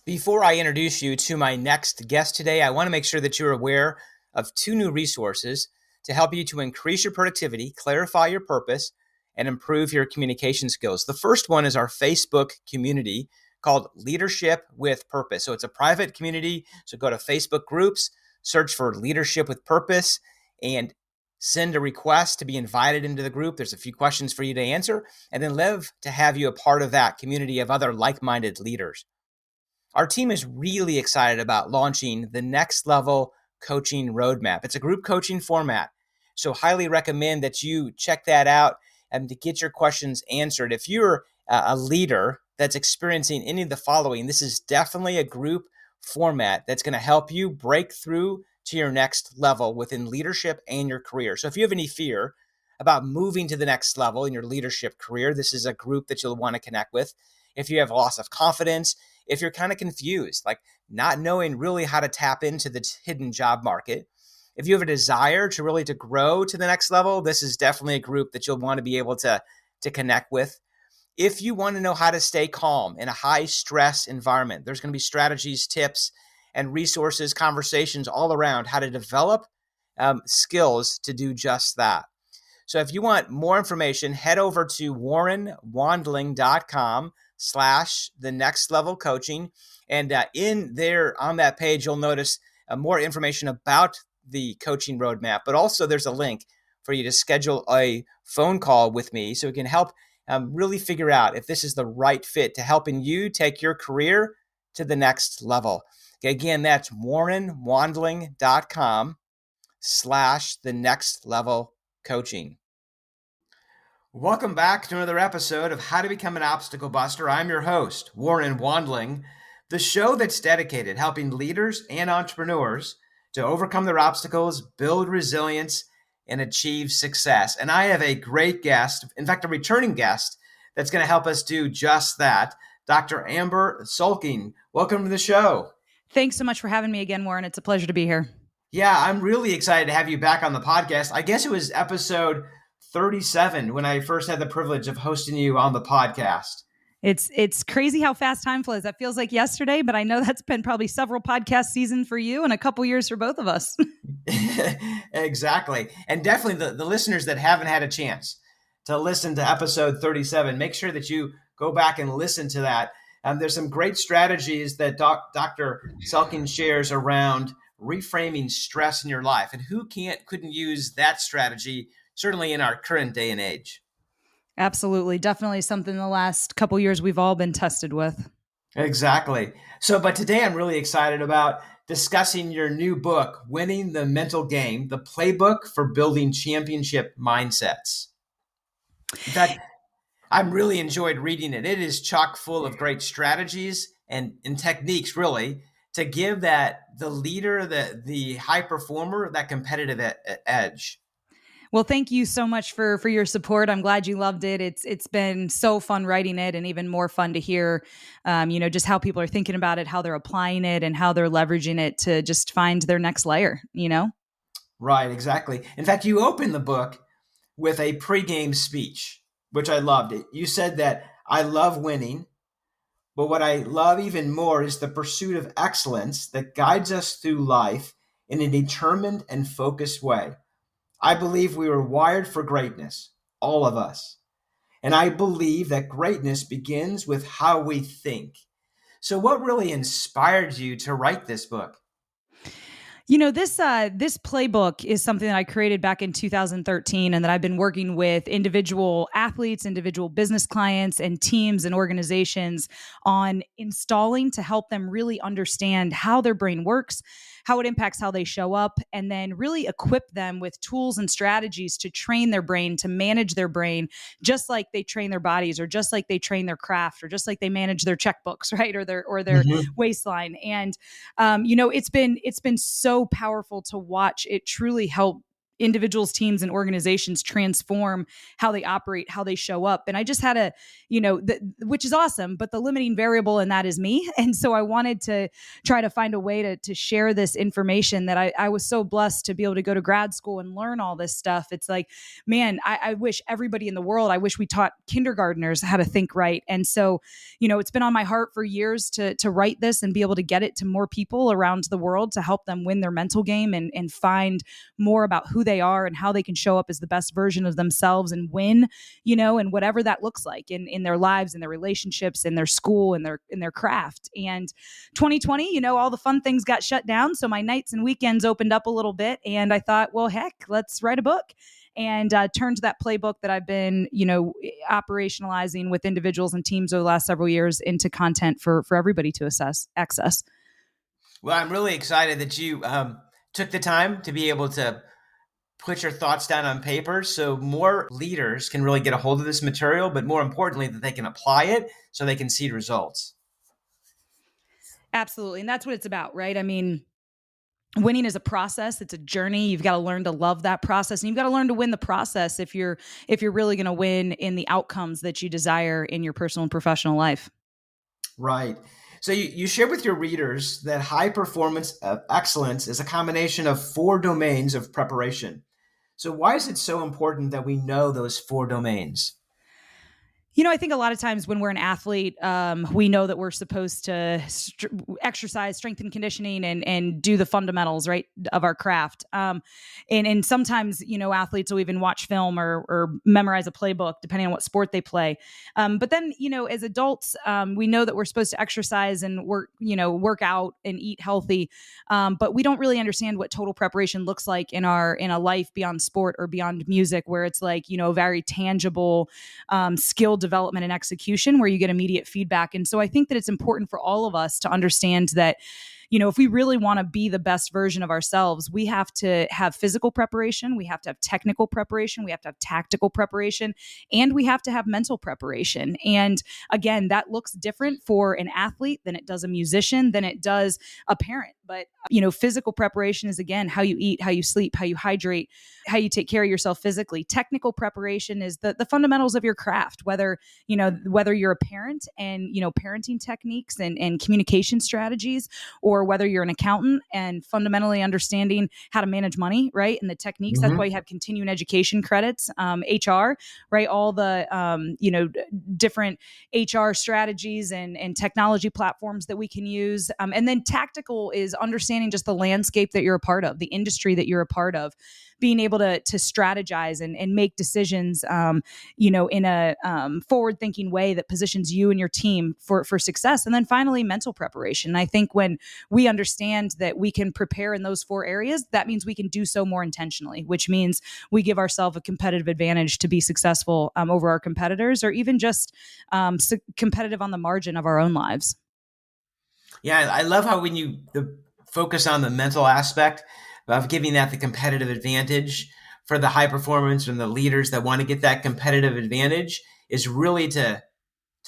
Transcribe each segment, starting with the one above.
Before I introduce you to my next guest today, I want to make sure that you're aware of two new resources to help you to increase your productivity, clarify your purpose, and improve your communication skills. The first one is our Facebook community called Leadership with Purpose. So it's a private community. So go to Facebook groups, search for Leadership with Purpose, and send a request to be invited into the group. There's a few questions for you to answer, and then live to have you a part of that community of other like-minded leaders. Our team is really excited about launching the Next Level Coaching Roadmap. It's a group coaching format, so highly recommend that you check that out and to get your questions answered. If you're a leader that's experiencing any of the following, this is definitely a group format that's going to help you break through to your next level within leadership and your career. So if you have any fear about moving to the next level in your leadership career, this is a group that you'll want to connect with. If you have loss of confidence, if you're kind of confused, like not knowing really how to tap into the hidden job market, if you have a desire to really to grow to the next level, this is definitely a group that you'll want to be able to connect with. If you want to know how to stay calm in a high stress environment, there's going to be strategies, tips, and resources, conversations all around how to develop skills to do just that. So if you want more information, head over to warrenwandling.com/the next level coaching. And in there on that page, you'll notice more information about the coaching roadmap, but also there's a link for you to schedule a phone call with me so we can help really figure out if this is the right fit to helping you take your career to the next level. Okay, again, that's warrenwandling.com/the next level coaching. Welcome back to another episode of How to Become an Obstacle Buster. I'm your host, Warren Wandling, the show that's dedicated helping leaders and entrepreneurs to overcome their obstacles, build resilience, and achieve success. And I have a great guest, in fact, a returning guest, that's going to help us do just that, Dr. Amber Selking. Welcome to the show. Thanks so much for having me again, Warren. It's a pleasure to be here. Yeah, I'm really excited to have you back on the podcast. I guess it was episode 37 when I first had the privilege of hosting you on the podcast. It's crazy how fast time flies. That feels like yesterday, but I know that's been probably several podcast seasons for you and a couple years for both of us. Exactly. And definitely the listeners that haven't had a chance to listen to episode 37, make sure that you go back and listen to that. There's some great strategies that Dr. Selking shares around reframing stress in your life. And who couldn't use that strategy, certainly in our current day and age? Absolutely. Definitely something the last couple years we've all been tested with. Exactly. So, but today I'm really excited about discussing your new book, Winning the Mental Game, the playbook for building championship mindsets. In fact, I've really enjoyed reading it. It is chock full of great strategies and techniques, really, to give the leader, the high performer, that competitive edge. Well, thank you so much for your support. I'm glad you loved it. It's been so fun writing it, and even more fun to hear, just how people are thinking about it, how they're applying it, and how they're leveraging it to just find their next layer. Right, exactly. In fact, you opened the book with a pregame speech, which I loved. It. You said that I love winning, but what I love even more is the pursuit of excellence that guides us through life in a determined and focused way. I believe we were wired for greatness, all of us. And I believe that greatness begins with how we think. So what really inspired you to write this book? This playbook is something that I created back in 2013, and that I've been working with individual athletes, individual business clients, and teams and organizations on installing to help them really understand how their brain works, how it impacts how they show up, and then really equip them with tools and strategies to train their brain, to manage their brain, just like they train their bodies, or just like they train their craft, or just like they manage their checkbooks, right? Or their waistline. And it's been so powerful to watch it truly help individuals, teams, and organizations transform how they operate, how they show up. And I just had which is awesome, but the limiting variable in that is me. And so I wanted to try to find a way to share this information that I was so blessed to be able to go to grad school and learn all this stuff. It's like, man, I wish everybody in the world, I wish we taught kindergartners how to think right. And so, it's been on my heart for years to write this and be able to get it to more people around the world to help them win their mental game and find more about who they are and how they can show up as the best version of themselves and win, and whatever that looks like in their lives, in their relationships, in their school, in their craft. And 2020, all the fun things got shut down. So my nights and weekends opened up a little bit. And I thought, well, heck, let's write a book. And turned that playbook that I've been, operationalizing with individuals and teams over the last several years into content for everybody to access. Well, I'm really excited that you took the time to be able to put your thoughts down on paper so more leaders can really get a hold of this material, but more importantly, that they can apply it so they can see results. Absolutely. And that's what it's about, right? I mean, winning is a process. It's a journey. You've got to learn to love that process, and you've got to learn to win the process if you're really going to win in the outcomes that you desire in your personal and professional life. Right. So you share with your readers that high performance excellence is a combination of 4 domains of preparation. So why is it so important that we know those 4 domains? I think a lot of times when we're an athlete, we know that we're supposed to exercise, strength and conditioning, and do the fundamentals, right, of our craft. And sometimes, athletes will even watch film or memorize a playbook, depending on what sport they play. But then, as adults, we know that we're supposed to exercise and work out and eat healthy. But we don't really understand what total preparation looks like in a life beyond sport or beyond music, where it's like, very tangible skill development and execution where you get immediate feedback. And so I think that it's important for all of us to understand that, if we really want to be the best version of ourselves, we have to have physical preparation, we have to have technical preparation, we have to have tactical preparation, and we have to have mental preparation. And again, that looks different for an athlete than it does a musician, than it does a parent. But, physical preparation is, again, how you eat, how you sleep, how you hydrate, how you take care of yourself physically. Technical preparation is the fundamentals of your craft, whether you're a parent and, parenting techniques and communication strategies, or whether you're an accountant and fundamentally understanding how to manage money, right? And the techniques. Mm-hmm. That's why you have continuing education credits, HR, right? All the, different HR strategies and technology platforms that we can use. And then tactical is understanding just the landscape that you're a part of, the industry that you're a part of, being able to strategize and make decisions, in a forward-thinking way that positions you and your team for success. And then finally, mental preparation. I think when we understand that we can prepare in those 4 areas, that means we can do so more intentionally, which means we give ourselves a competitive advantage to be successful over our competitors, or even just competitive on the margin of our own lives. Yeah, I love how when you focus on the mental aspect of giving that the competitive advantage for the high performance and the leaders that want to get that competitive advantage is really to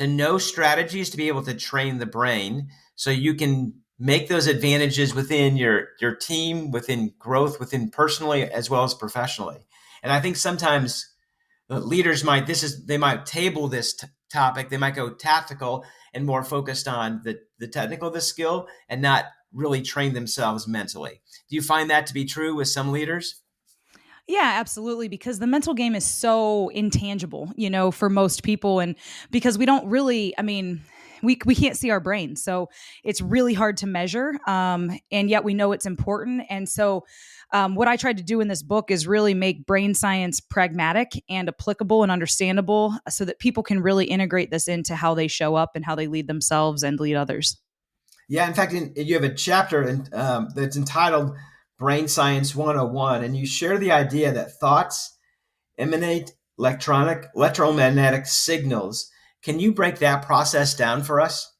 know strategies to be able to train the brain so you can make those advantages within your team, within growth, within personally as well as professionally. And I think sometimes leaders might table this topic. They might go tactical and more focused on the technical of the skill and not really train themselves mentally. Do you find that to be true with some leaders? Yeah, absolutely. Because the mental game is so intangible, for most people. And because we don't really, we can't see our brain. So it's really hard to measure. And yet we know it's important. And so what I tried to do in this book is really make brain science pragmatic and applicable and understandable so that people can really integrate this into how they show up and how they lead themselves and lead others. Yeah, in fact, you have a chapter that's entitled Brain Science 101, and you share the idea that thoughts emanate electromagnetic signals. Can you break that process down for us?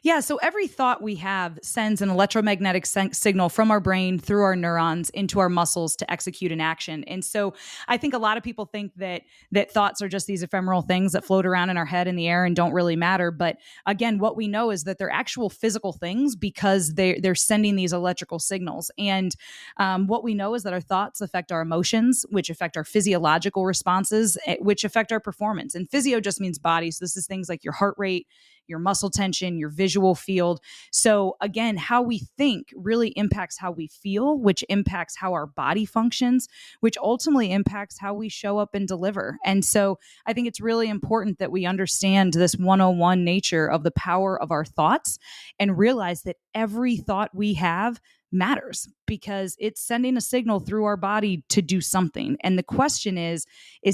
Yeah, so every thought we have sends an electromagnetic signal from our brain through our neurons into our muscles to execute an action. And so I think a lot of people think that thoughts are just these ephemeral things that float around in our head in the air and don't really matter. But again, what we know is that they're actual physical things because they're sending these electrical signals. And what we know is that our thoughts affect our emotions, which affect our physiological responses, which affect our performance. And physio just means body. So this is things like your heart rate, your muscle tension, your visual field. So again, how we think really impacts how we feel, which impacts how our body functions, which ultimately impacts how we show up and deliver. And so I think it's really important that we understand this 101 nature of the power of our thoughts and realize that every thought we have matters because it's sending a signal through our body to do something. And the question is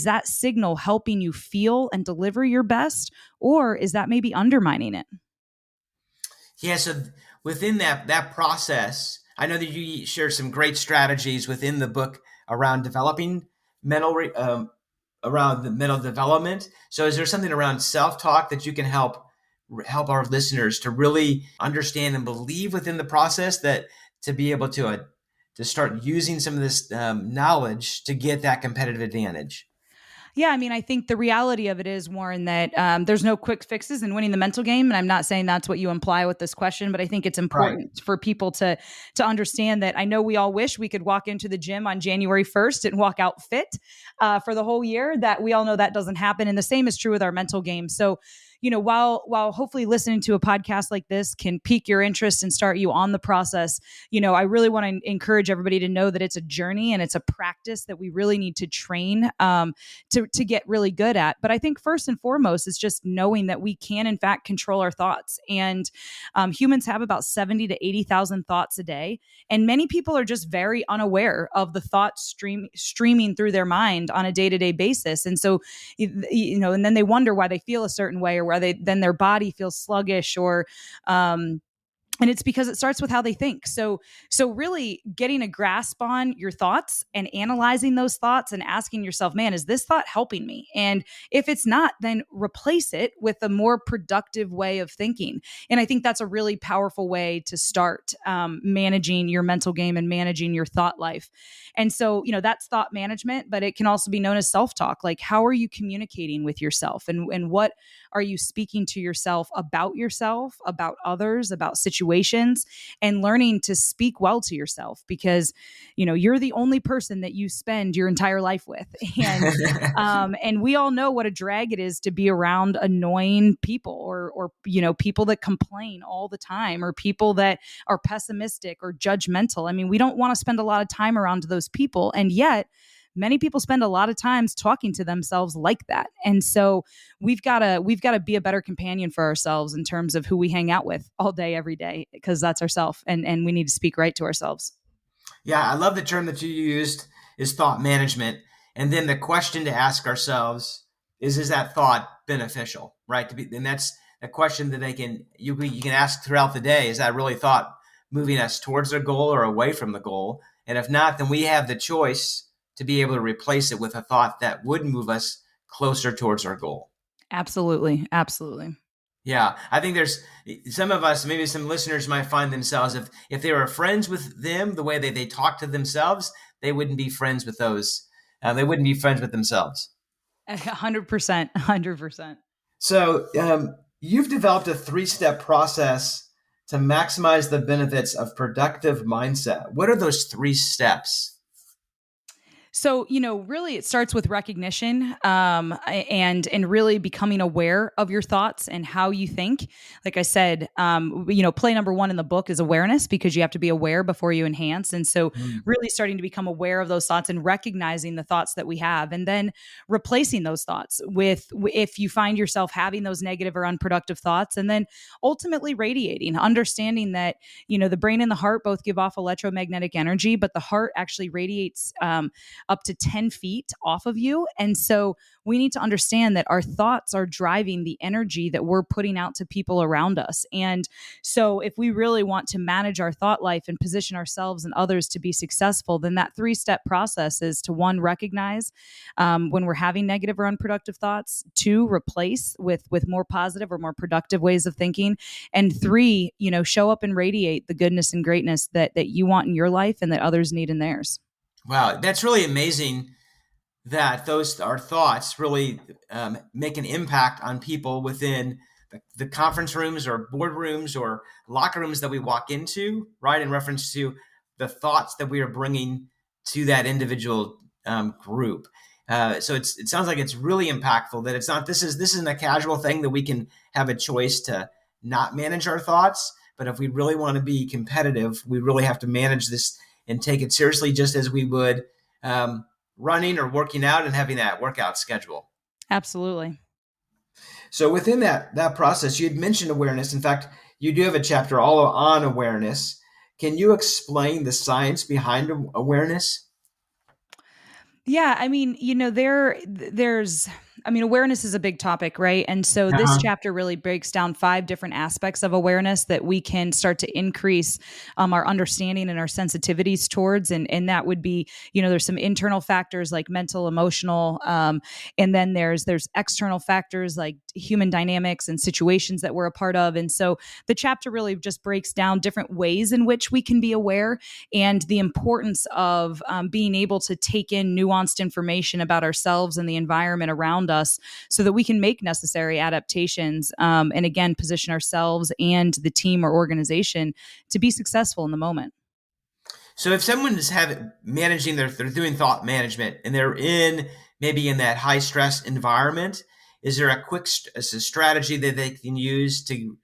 that signal helping you feel and deliver your best, or is that maybe undermining it? Yeah, so within that process, I know that you share some great strategies within the book around developing mental around the mental development. So, is there something around self talk that you can help our listeners to really understand and believe within the process that to be able to start using some of this knowledge to get that competitive advantage? Yeah, I mean, I think the reality of it is, Warren, that there's no quick fixes in winning the mental game, and I'm not saying that's what you imply with this question, but I think it's Right. important for people to understand that. I know we all wish we could walk into the gym on January 1st and walk out fit for the whole year. That we all know that doesn't happen, and the same is true with our mental game. So, while hopefully listening to a podcast like this can pique your interest and start you on the process, I really want to encourage everybody to know that it's a journey and it's a practice that we really need to train. To get really good at. But I think first and foremost is just knowing that we can in fact control our thoughts. And humans have about 70 to 80,000 thoughts a day, and many people are just very unaware of the thoughts streaming through their mind on a day to day basis. And so, and then they wonder why they feel a certain way, or why then their body feels sluggish, or and it's because it starts with how they think. So really getting a grasp on your thoughts and analyzing those thoughts and asking yourself, man, is this thought helping me? And if it's not, then replace it with a more productive way of thinking. And I think that's a really powerful way to start managing your mental game and managing your thought life. And so, that's thought management, but it can also be known as self-talk. Like, how are you communicating with yourself, and what are you speaking to yourself, about others, about situations, and learning to speak well to yourself, because you're the only person that you spend your entire life with. And we all know what a drag it is to be around annoying people, or people that complain all the time, or people that are pessimistic or judgmental. I mean, we don't want to spend a lot of time around those people, and yet many people spend a lot of times talking to themselves like that. And so we've got to be a better companion for ourselves in terms of who we hang out with all day, every day, because that's ourself, and we need to speak right to ourselves. Yeah, I love the term that you used is thought management. And then the question to ask ourselves is that thought beneficial, right? And that's a question that you can ask throughout the day. Is that really thought moving us towards the goal or away from the goal? And if not, then we have the choice to be able to replace it with a thought that would move us closer towards our goal. Absolutely. Absolutely. Yeah, I think there's some of us, maybe some listeners might find themselves, if they were friends with them, the way they talk to themselves, they wouldn't be friends with those. They wouldn't be friends with themselves. 100%. 100%. So you've developed a 3-step process to maximize the benefits of productive mindset. What are those 3 steps? So, really it starts with recognition, and really becoming aware of your thoughts and how you think. Like I said, play number 1 in the book is awareness, because you have to be aware before you enhance. And so Mm. really starting to become aware of those thoughts and recognizing the thoughts that we have, and then replacing those thoughts with, if you find yourself having those negative or unproductive thoughts, and then ultimately radiating, understanding that, the brain and the heart both give off electromagnetic energy, but the heart actually radiates up to 10 feet off of you. And so we need to understand that our thoughts are driving the energy that we're putting out to people around us. And so if we really want to manage our thought life and position ourselves and others to be successful, then that 3-step process is to, one, recognize when we're having negative or unproductive thoughts; two, replace with more positive or more productive ways of thinking; and three, show up and radiate the goodness and greatness that you want in your life and that others need in theirs. Wow, that's really amazing that those our thoughts really make an impact on people within the conference rooms or boardrooms or locker rooms that we walk into, right? In reference to the thoughts that we are bringing to that individual group. So it sounds like it's really impactful. That it's not this isn't a casual thing that we can have a choice to not manage our thoughts. But if we really want to be competitive, we really have to manage this and take it seriously, just as we would running or working out and having that workout schedule. Absolutely. So within that process, you had mentioned awareness. In fact, you do have a chapter all on awareness. Can you explain the science behind awareness? Yeah, I mean, there's awareness is a big topic, right? And so this Uh-huh. chapter really breaks down 5 different aspects of awareness that we can start to increase our understanding and our sensitivities towards. And that would be, there's some internal factors like mental, emotional, and then there's external factors like human dynamics and situations that we're a part of. And so the chapter really just breaks down different ways in which we can be aware, and the importance of being able to take in nuanced information about ourselves and the environment around us so that we can make necessary adaptations, and again, position ourselves and the team or organization to be successful in the moment. So if someone is managing they're doing thought management and they're maybe in that high stress environment, is there a quick a strategy that they can use to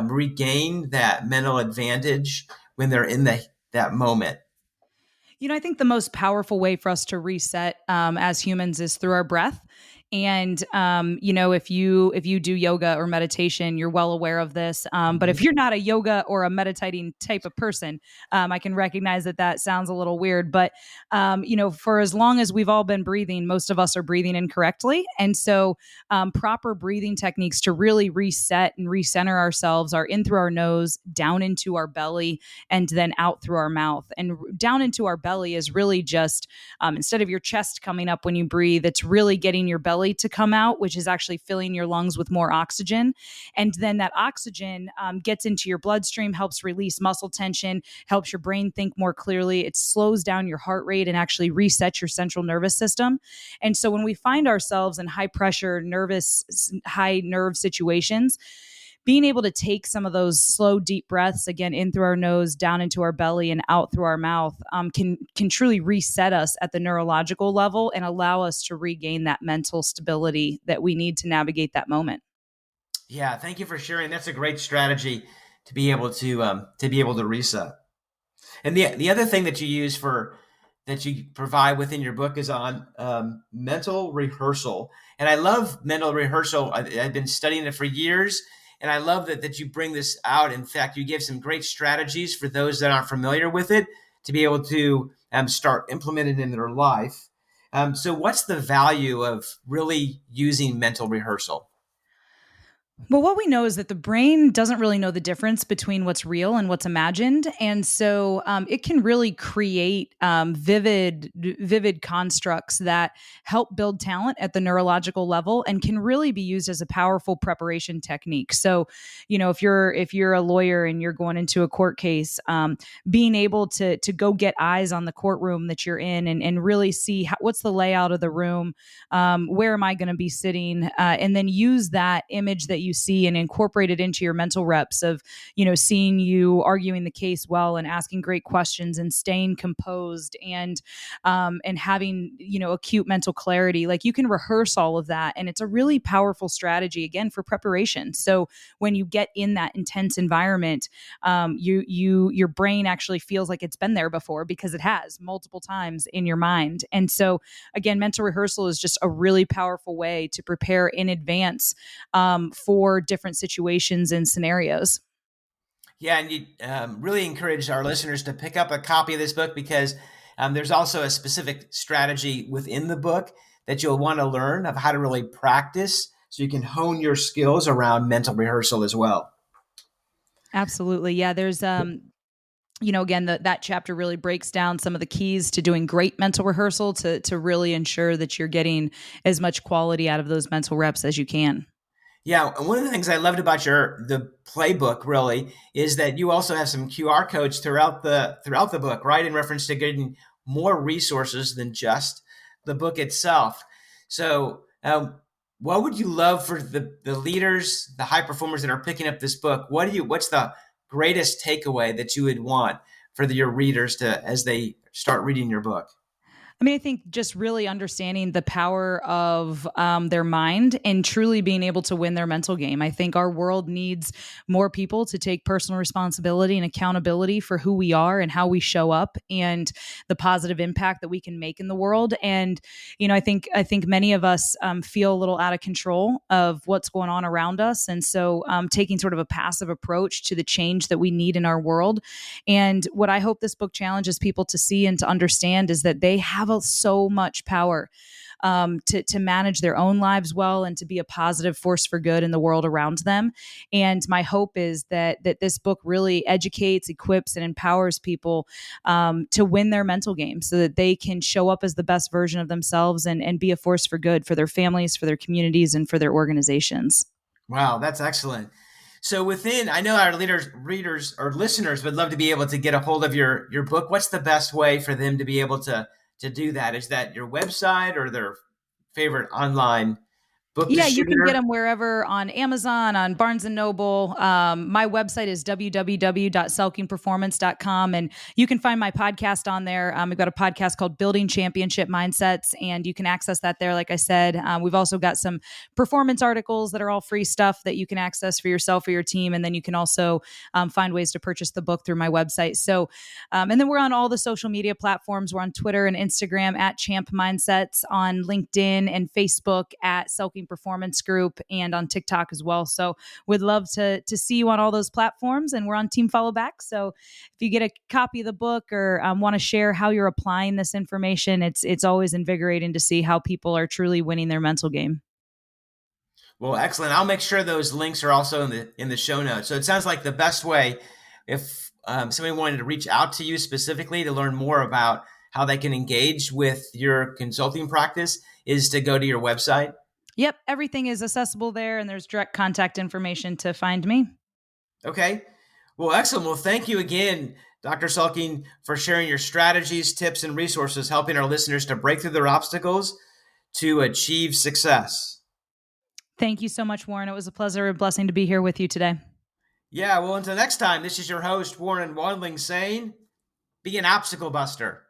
regain that mental advantage when they're in that moment? I think the most powerful way for us to reset as humans is through our breath. And if you do yoga or meditation, you're well aware of this. But if you're not a yoga or a meditating type of person, I can recognize that sounds a little weird. But for as long as we've all been breathing, most of us are breathing incorrectly, and so proper breathing techniques to really reset and recenter ourselves are in through our nose, down into our belly, and then out through our mouth. And down into our belly is really just instead of your chest coming up when you breathe, it's really getting your belly to come out, which is actually filling your lungs with more oxygen. And then that oxygen gets into your bloodstream, helps release muscle tension, helps your brain think more clearly. It slows down your heart rate and actually resets your central nervous system. And so when we find ourselves in high pressure, high nerve situations, being able to take some of those slow, deep breaths, again, in through our nose, down into our belly, and out through our mouth, can truly reset us at the neurological level and allow us to regain that mental stability that we need to navigate that moment. Yeah, thank you for sharing. That's a great strategy to be able to reset. And the other thing that you provide within your book is on mental rehearsal. And I love mental rehearsal. I've been studying it for years, and I love that you bring this out. In fact, you give some great strategies for those that aren't familiar with it to be able to start implementing it in their life. So, what's the value of really using mental rehearsal? Well, what we know is that the brain doesn't really know the difference between what's real and what's imagined, and so it can really create vivid constructs that help build talent at the neurological level, and can really be used as a powerful preparation technique. So, if you're a lawyer and you're going into a court case, being able to go get eyes on the courtroom that you're in, and really see what's the layout of the room, where am I going to be sitting, and then use that image that you see and incorporate it into your mental reps of, seeing you arguing the case well and asking great questions and staying composed and having, acute mental clarity. Like, you can rehearse all of that. And it's a really powerful strategy, again, for preparation. So when you get in that intense environment, your brain actually feels like it's been there before, because it has multiple times in your mind. And so, again, mental rehearsal is just a really powerful way to prepare in advance for different situations and scenarios. Yeah, and you really encourage our listeners to pick up a copy of this book because There's also a specific strategy within the book that you'll want to learn of how to really practice so you can hone your skills around mental rehearsal as well. Absolutely. Yeah. There's, again, that chapter really breaks down some of the keys to doing great mental rehearsal to really ensure that you're getting as much quality out of those mental reps as you can. Yeah, and one of the things I loved about the playbook really is that you also have some QR codes throughout the book, right, in reference to getting more resources than just the book itself. So, what would you love for the leaders, the high performers that are picking up this book? What's the greatest takeaway that you would want for your readers to as they start reading your book? I mean, I think just really understanding the power of their mind and truly being able to win their mental game. I think our world needs more people to take personal responsibility and accountability for who we are and how we show up and the positive impact that we can make in the world. And I think many of us feel a little out of control of what's going on around us, and so taking sort of a passive approach to the change that we need in our world. And what I hope this book challenges people to see and to understand is that they have so much power to manage their own lives well and to be a positive force for good in the world around them. And my hope is that this book really educates, equips, and empowers people to win their mental game so that they can show up as the best version of themselves and be a force for good for their families, for their communities, and for their organizations. Wow, that's excellent. So I know our readers or listeners would love to be able to get a hold of your book. What's the best way for them to be able to do that? Is that your website or their favorite online book Yeah, you can get distributor? them wherever on Amazon, on Barnes and Noble. My website is www.selkingperformance.com, and you can find my podcast on there. We've got a podcast called Building Championship Mindsets, and you can access that there. Like I said, we've also got some performance articles that are all free stuff that you can access for yourself or your team, and then you can also find ways to purchase the book through my website. So, and then we're on all the social media platforms. We're on Twitter and Instagram at Champ Mindsets, on LinkedIn and Facebook at Selking Performance Group, and on TikTok as well. So we'd love to see you on all those platforms, and we're on Team Follow Back. So if you get a copy of the book or want to share how you're applying this information, it's always invigorating to see how people are truly winning their mental game. Well, excellent. I'll make sure those links are also in the show notes. So it sounds like the best way, if somebody wanted to reach out to you specifically to learn more about how they can engage with your consulting practice, is to go to your website. Yep, everything is accessible there, and there's direct contact information to find me. Okay. Well, excellent. Well, thank you again, Dr. Selking, for sharing your strategies, tips, and resources, helping our listeners to break through their obstacles to achieve success. Thank you so much, Warren. It was a pleasure and blessing to be here with you today. Yeah. Well, until next time, this is your host, Warren Wandling, saying, be an obstacle buster.